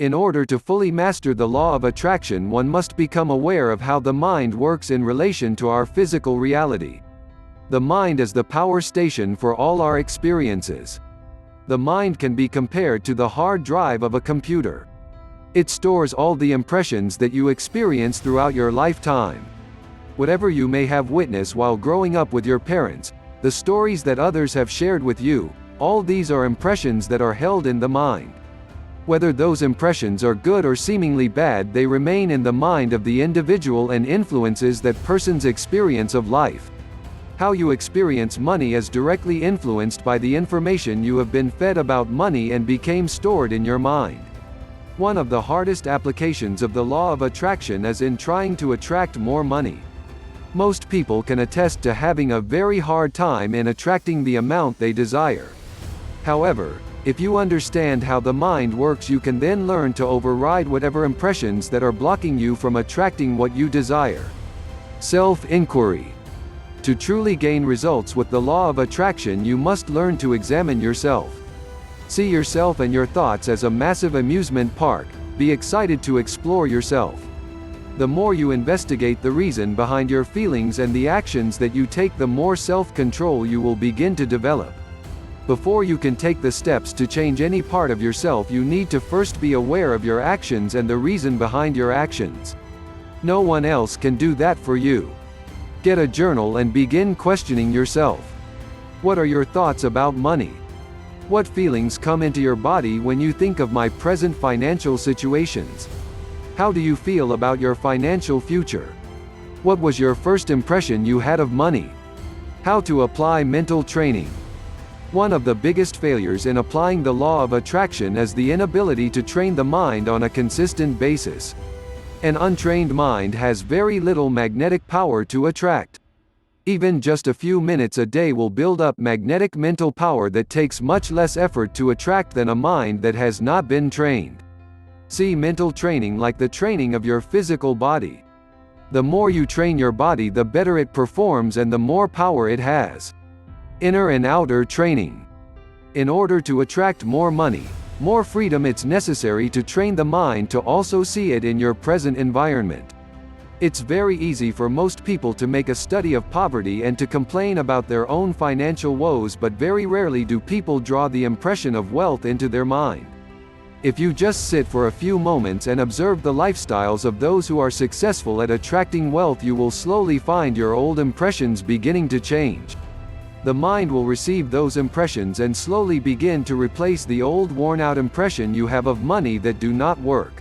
In order to fully master the law of attraction, one must become aware of how the mind works in relation to our physical reality. The mind is the power station for all our experiences. The mind can be compared to the hard drive of a computer. It stores all the impressions that you experience throughout your lifetime. Whatever you may have witnessed while growing up with your parents, the stories that others have shared with you, all these are impressions that are held in the mind. Whether those impressions are good or seemingly bad, they remain in the mind of the individual and influences that person's experience of life. How you experience money is directly influenced by the information you have been fed about money and became stored in your mind. One of the hardest applications of the law of attraction is in trying to attract more money. Most people can attest to having a very hard time in attracting the amount they desire. However, if you understand how the mind works, you can then learn to override whatever impressions that are blocking you from attracting what you desire. Self-inquiry. To truly gain results with the law of attraction, you must learn to examine yourself. See yourself and your thoughts as a massive amusement park. Be excited to explore yourself. The more you investigate the reason behind your feelings and the actions that you take, the more self-control you will begin to develop. Before you can take the steps to change any part of yourself, you need to first be aware of your actions and the reason behind your actions. No one else can do that for you. Get a journal and begin questioning yourself. What are your thoughts about money? What feelings come into your body when you think of my present financial situations? How do you feel about your financial future? What was your first impression you had of money? How to apply mental training. One of the biggest failures in applying the law of attraction is the inability to train the mind on a consistent basis. An untrained mind has very little magnetic power to attract. Even just a few minutes a day will build up magnetic mental power that takes much less effort to attract than a mind that has not been trained. See mental training like the training of your physical body. The more you train your body, the better it performs and the more power it has. Inner and outer training. In order to attract more money, more freedom, it's necessary to train the mind to also see it in your present environment. It's very easy for most people to make a study of poverty and to complain about their own financial woes, but very rarely do people draw the impression of wealth into their mind. If you just sit for a few moments and observe the lifestyles of those who are successful at attracting wealth, you will slowly find your old impressions beginning to change. The mind will receive those impressions and slowly begin to replace the old worn-out impression you have of money that do not work.